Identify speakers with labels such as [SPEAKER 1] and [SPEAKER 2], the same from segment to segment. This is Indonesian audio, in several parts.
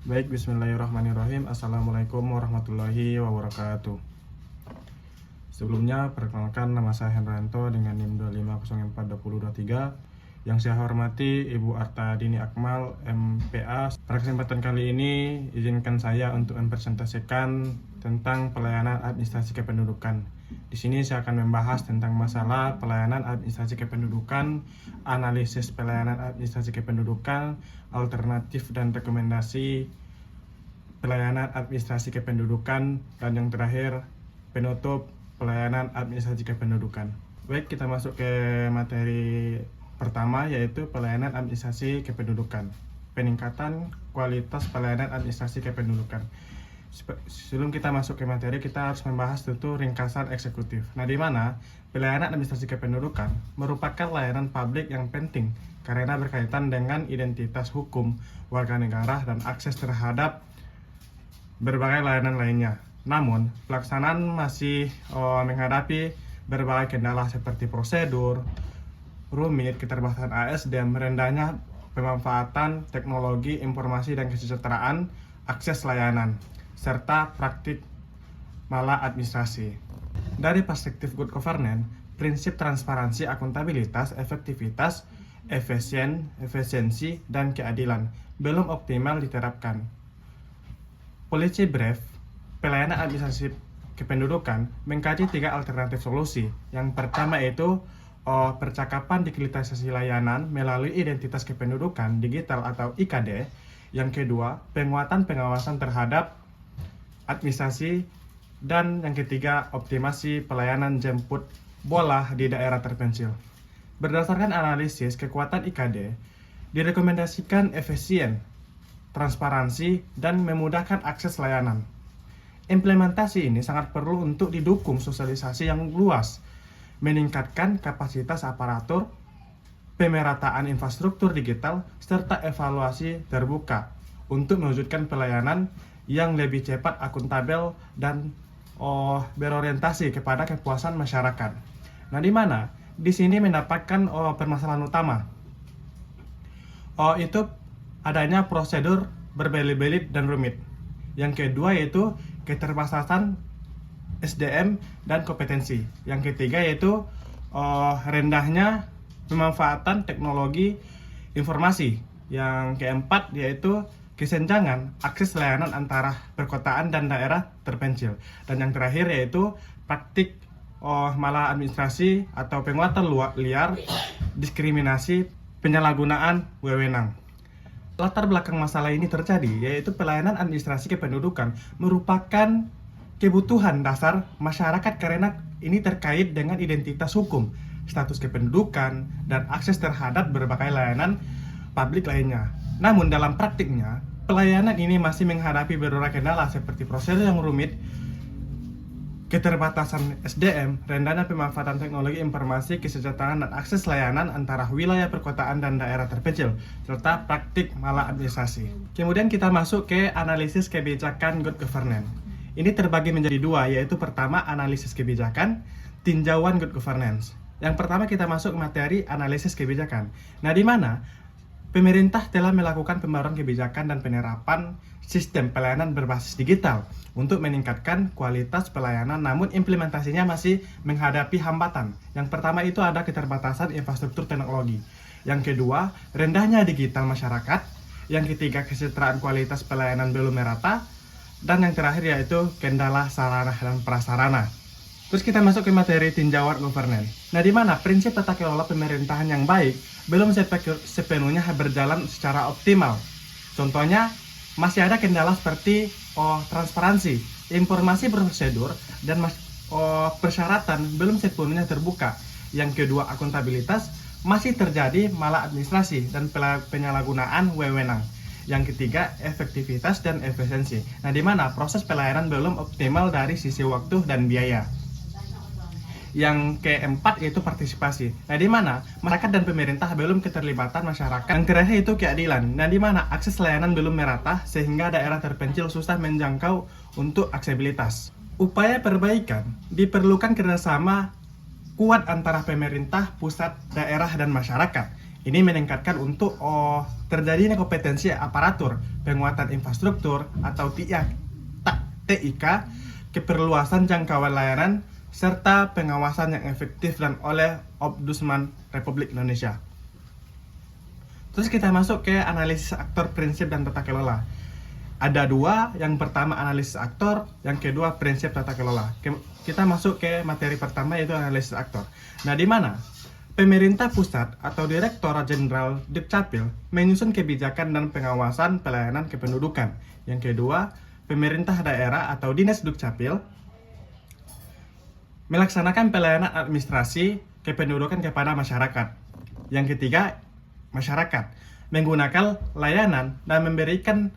[SPEAKER 1] Baik, bismillahirrahmanirrahim. Assalamualaikum warahmatullahi wabarakatuh. Sebelumnya, perkenalkan nama saya Hendranto dengan NIM 2504223. Yang saya hormati Ibu Arta Dini Akmal, MPA. Pada kesempatan kali ini, izinkan saya untuk mempresentasikan tentang pelayanan administrasi kependudukan. Di sini saya akan membahas tentang masalah pelayanan administrasi kependudukan, analisis pelayanan administrasi kependudukan, alternatif dan rekomendasi pelayanan administrasi kependudukan, dan yang terakhir penutup pelayanan administrasi kependudukan. Baik, kita masuk ke materi pertama, yaitu pelayanan administrasi kependudukan. Peningkatan kualitas pelayanan administrasi kependudukan. Sebelum kita masuk ke materi, kita harus membahas tentu ringkasan eksekutif. Nah, di mana pelayanan administrasi kependudukan merupakan layanan publik yang penting karena berkaitan dengan identitas hukum warga negara dan akses terhadap berbagai layanan lainnya. Namun, pelaksanaan masih menghadapi berbagai kendala seperti prosedur, rumit, keterbatasan ASDM, rendahnya pemanfaatan teknologi informasi dan kesejahteraan, akses layanan, serta praktik maladministrasi. Dari perspektif good governance, prinsip transparansi, akuntabilitas, efektivitas, efisiensi, dan keadilan belum optimal diterapkan. Policy Brief, pelayanan administrasi kependudukan, mengkaji 3 alternatif solusi. Yang pertama itu percakapan digitalisasi layanan melalui identitas kependudukan digital atau IKD. Yang kedua, penguatan pengawasan terhadap administrasi, dan yang ketiga, optimasi pelayanan jemput bola di daerah terpencil. Berdasarkan analisis kekuatan IKD, direkomendasikan efisien, transparansi, dan memudahkan akses layanan. Implementasi ini sangat perlu untuk didukung sosialisasi yang luas, meningkatkan kapasitas aparatur, pemerataan infrastruktur digital, serta evaluasi terbuka untuk mewujudkan pelayanan yang lebih cepat, akuntabel, dan berorientasi kepada kepuasan masyarakat. Nah, di mana di sini mendapatkan permasalahan utama itu adanya prosedur berbelit-belit dan rumit. Yang kedua yaitu keterbatasan SDM dan kompetensi. Yang ketiga yaitu rendahnya pemanfaatan teknologi informasi. Yang keempat yaitu kesenjangan akses layanan antara perkotaan dan daerah terpencil. Dan yang terakhir yaitu praktik maladministrasi atau penguatan liar, diskriminasi, penyalahgunaan wewenang. Latar belakang masalah ini terjadi yaitu pelayanan administrasi kependudukan merupakan kebutuhan dasar masyarakat karena ini terkait dengan identitas hukum, status kependudukan, dan akses terhadap berbagai layanan publik lainnya. Namun dalam praktiknya, pelayanan ini masih menghadapi berbagai kendala seperti prosedur yang rumit, keterbatasan SDM, rendahnya pemanfaatan teknologi informasi, kesejahteraan, dan akses layanan antara wilayah perkotaan dan daerah terpencil, serta praktik maladministrasi. Kemudian kita masuk ke analisis kebijakan good governance. Ini terbagi menjadi 2, yaitu pertama analisis kebijakan, tinjauan good governance. Yang pertama kita masuk materi analisis kebijakan. Nah, di mana pemerintah telah melakukan pembaruan kebijakan dan penerapan sistem pelayanan berbasis digital untuk meningkatkan kualitas pelayanan, namun implementasinya masih menghadapi hambatan. Yang pertama itu ada keterbatasan infrastruktur teknologi. Yang kedua, rendahnya digital masyarakat. Yang ketiga, kesejahteraan kualitas pelayanan belum merata. Dan yang terakhir yaitu kendala sarana dan prasarana. Terus kita masuk ke materi tinjauan governance. Nah, di mana prinsip tata kelola pemerintahan yang baik belum sepenuhnya berjalan secara optimal. Contohnya, masih ada kendala seperti transparansi, informasi prosedur, dan persyaratan belum sepenuhnya terbuka. Yang kedua, akuntabilitas, masih terjadi maladministrasi dan penyalahgunaan wewenang. Yang ketiga, efektivitas dan efisiensi. Nah, di mana proses pelayanan belum optimal dari sisi waktu dan biaya. Yang keempat yaitu partisipasi. Nah, di mana masyarakat dan pemerintah belum keterlibatan masyarakat. Yang terakhir itu keadilan. Nah, di mana akses layanan belum merata sehingga daerah terpencil susah menjangkau untuk aksesibilitas. Upaya perbaikan diperlukan kerjasama kuat antara pemerintah, pusat, daerah, dan masyarakat. Ini meningkatkan untuk terjadinya kompetensi aparatur, penguatan infrastruktur atau TIK, keperluasan jangkauan layanan, serta pengawasan yang efektif dan oleh Ombudsman Republik Indonesia. Terus kita masuk ke analisis aktor, prinsip, dan tata kelola. Ada dua, yang pertama analisis aktor, yang kedua prinsip tata kelola. Kita masuk ke materi pertama, yaitu analisis aktor. Nah, di mana pemerintah pusat atau Direktorat Jenderal Dukcapil menyusun kebijakan dan pengawasan pelayanan kependudukan. Yang kedua, pemerintah daerah atau Dinas Dukcapil melaksanakan pelayanan administrasi kependudukan kepada masyarakat. Yang ketiga, masyarakat menggunakan layanan dan memberikan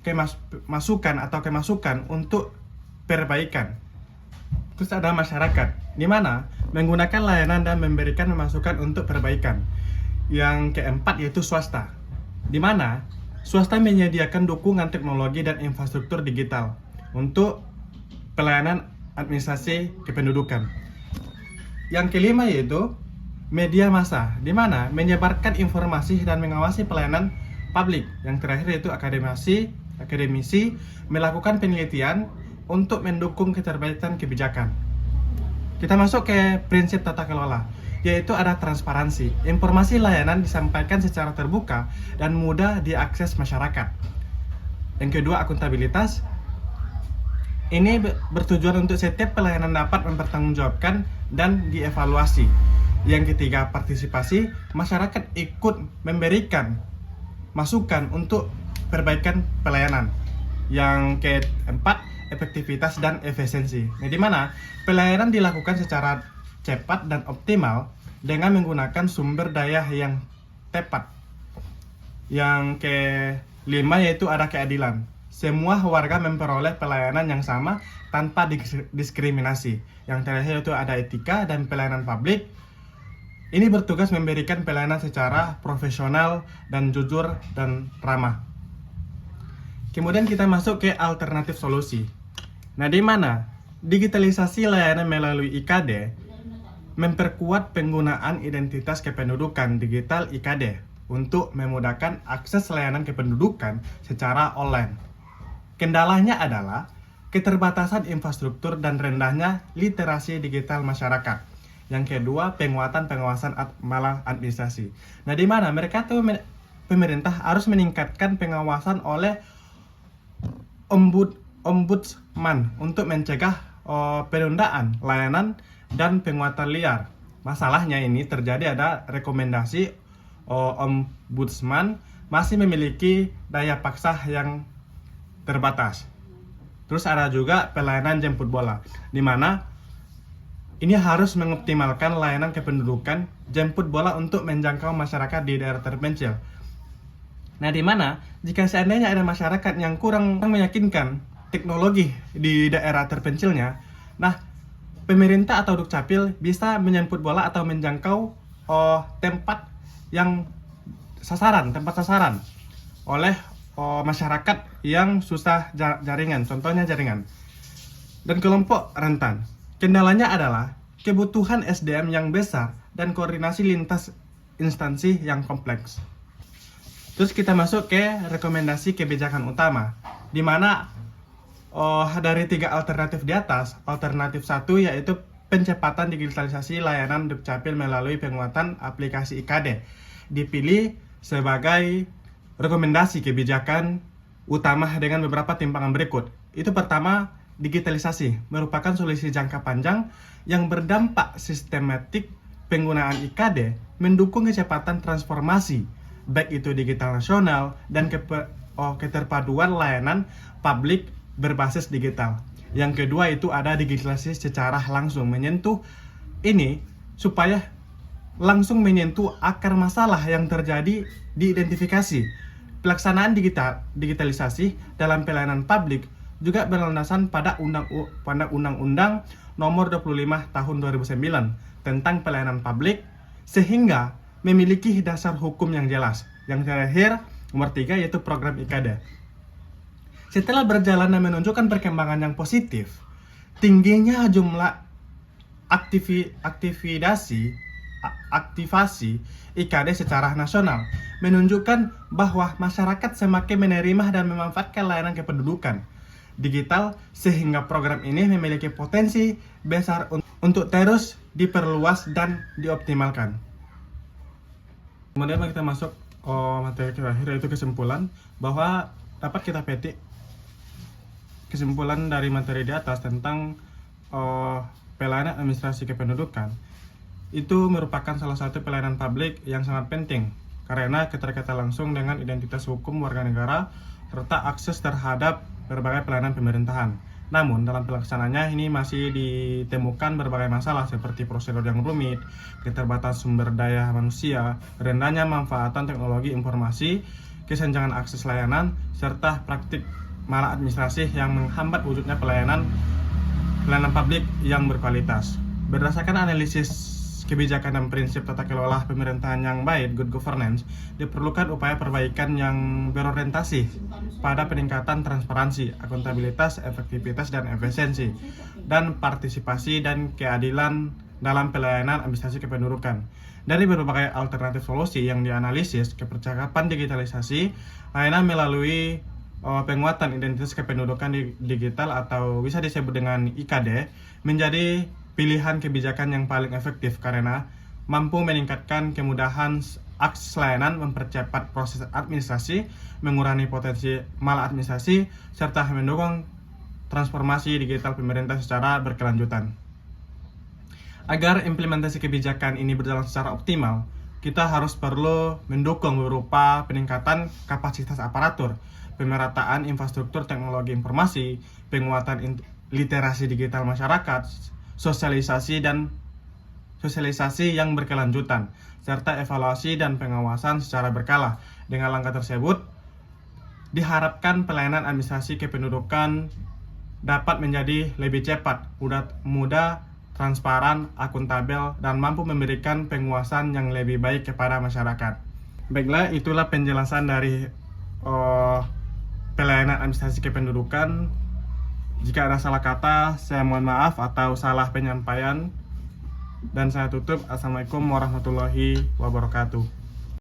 [SPEAKER 1] kemasukan untuk perbaikan. Terus ada masyarakat, di mana menggunakan layanan dan memberikan masukan untuk perbaikan. Yang keempat yaitu swasta, di mana swasta menyediakan dukungan teknologi dan infrastruktur digital untuk pelayanan administrasi kependudukan. Yang kelima yaitu media massa, di mana menyebarkan informasi dan mengawasi pelayanan publik. Yang terakhir yaitu akademisi melakukan penelitian untuk mendukung keterbitan kebijakan. Kita masuk ke prinsip tata kelola, yaitu ada transparansi. Informasi layanan disampaikan secara terbuka dan mudah diakses masyarakat. Yang kedua, akuntabilitas. Ini bertujuan untuk setiap pelayanan dapat mempertanggungjawabkan dan dievaluasi. Yang ketiga, partisipasi. Masyarakat ikut memberikan masukan untuk perbaikan pelayanan. Yang keempat, efektivitas dan efisiensi. Nah, di mana pelayanan dilakukan secara cepat dan optimal dengan menggunakan sumber daya yang tepat. Yang kelima yaitu ada keadilan. Semua warga memperoleh pelayanan yang sama tanpa diskriminasi. Yang terakhir itu ada etika dan pelayanan publik. Ini bertugas memberikan pelayanan secara profesional dan jujur dan ramah. Kemudian kita masuk ke alternatif solusi. Nah, di mana digitalisasi layanan melalui IKD memperkuat penggunaan identitas kependudukan digital IKD untuk memudahkan akses layanan kependudukan secara online. Kendalanya adalah keterbatasan infrastruktur dan rendahnya literasi digital masyarakat. Yang kedua, penguatan pengawasan malah administrasi. Nah, di mana pemerintah harus meningkatkan pengawasan oleh Ombudsman untuk mencegah penundaan layanan dan penguatan liar. Masalahnya ini terjadi ada rekomendasi Ombudsman masih memiliki daya paksa yang terbatas. Terus ada juga pelayanan jemput bola, di mana ini harus mengoptimalkan layanan kependudukan jemput bola untuk menjangkau masyarakat di daerah terpencil. Nah, di mana jika seandainya ada masyarakat yang kurang meyakinkan teknologi di daerah terpencilnya, nah pemerintah atau Dukcapil bisa menjemput bola atau menjangkau tempat sasaran oleh masyarakat yang susah jaringan, contohnya jaringan. Dan kelompok rentan. Kendalanya adalah kebutuhan SDM yang besar dan koordinasi lintas instansi yang kompleks. Terus kita masuk ke rekomendasi kebijakan utama, di mana dari 3 alternatif di atas, alternatif 1 yaitu pencepatan digitalisasi layanan Dukcapil melalui penguatan aplikasi IKD dipilih sebagai rekomendasi kebijakan utama dengan beberapa timpangan berikut. Itu pertama, digitalisasi merupakan solusi jangka panjang yang berdampak sistematik. Penggunaan IKD mendukung kecepatan transformasi baik itu digital nasional dan keterpaduan layanan publik berbasis digital. Yang kedua itu ada digitalisasi secara langsung menyentuh ini supaya langsung menyentuh akar masalah yang terjadi, diidentifikasi. Pelaksanaan digitalisasi dalam pelayanan publik juga berlandasan pada Undang-Undang Nomor 25 Tahun 2009 tentang pelayanan publik, sehingga memiliki dasar hukum yang jelas. Yang terakhir, nomor 3 yaitu program IKD. Setelah berjalan dan menunjukkan perkembangan yang positif, tingginya jumlah aktivasi aktivasi IKD secara nasional, menunjukkan bahwa masyarakat semakin menerima dan memanfaatkan layanan kependudukan digital, sehingga program ini memiliki potensi besar untuk terus diperluas dan dioptimalkan. Kemudian kita masuk materi terakhir, yaitu kesimpulan, bahwa dapat kita petik kesimpulan dari materi di atas tentang pelayanan administrasi kependudukan. Itu merupakan salah satu pelayanan publik yang sangat penting karena keterkaitan langsung dengan identitas hukum warga negara serta akses terhadap berbagai pelayanan pemerintahan. Namun, dalam pelaksanaannya ini masih ditemukan berbagai masalah seperti prosedur yang rumit, keterbatasan sumber daya manusia, rendahnya manfaatan teknologi informasi, kesenjangan akses layanan, serta praktik maladministrasi yang menghambat wujudnya pelayanan publik yang berkualitas. Berdasarkan analisis kebijakan dan prinsip tata kelola pemerintahan yang baik, good governance, diperlukan upaya perbaikan yang berorientasi pada peningkatan transparansi, akuntabilitas, efektivitas, dan efisiensi, dan partisipasi dan keadilan dalam pelayanan administrasi kependudukan. Dari berbagai alternatif solusi yang dianalisis, kepercakapan digitalisasi layanan melalui penguatan identitas kependudukan digital atau bisa disebut dengan IKD menjadi pilihan kebijakan yang paling efektif karena mampu meningkatkan kemudahan akses layanan, mempercepat proses administrasi, mengurangi potensi maladministrasi, serta mendukung transformasi digital pemerintah secara berkelanjutan. Agar implementasi kebijakan ini berjalan secara optimal, kita harus perlu mendukung berupa peningkatan kapasitas aparatur, pemerataan infrastruktur teknologi informasi, penguatan literasi digital masyarakat, sosialisasi yang berkelanjutan, serta evaluasi dan pengawasan secara berkala. Dengan langkah tersebut, diharapkan pelayanan administrasi kependudukan dapat menjadi lebih cepat, mudah, transparan, akuntabel, dan mampu memberikan penguasaan yang lebih baik kepada masyarakat. Baiklah, itulah penjelasan dari pelayanan administrasi kependudukan. Jika ada salah kata, saya mohon maaf atau salah penyampaian. Dan saya tutup. Assalamualaikum warahmatullahi wabarakatuh.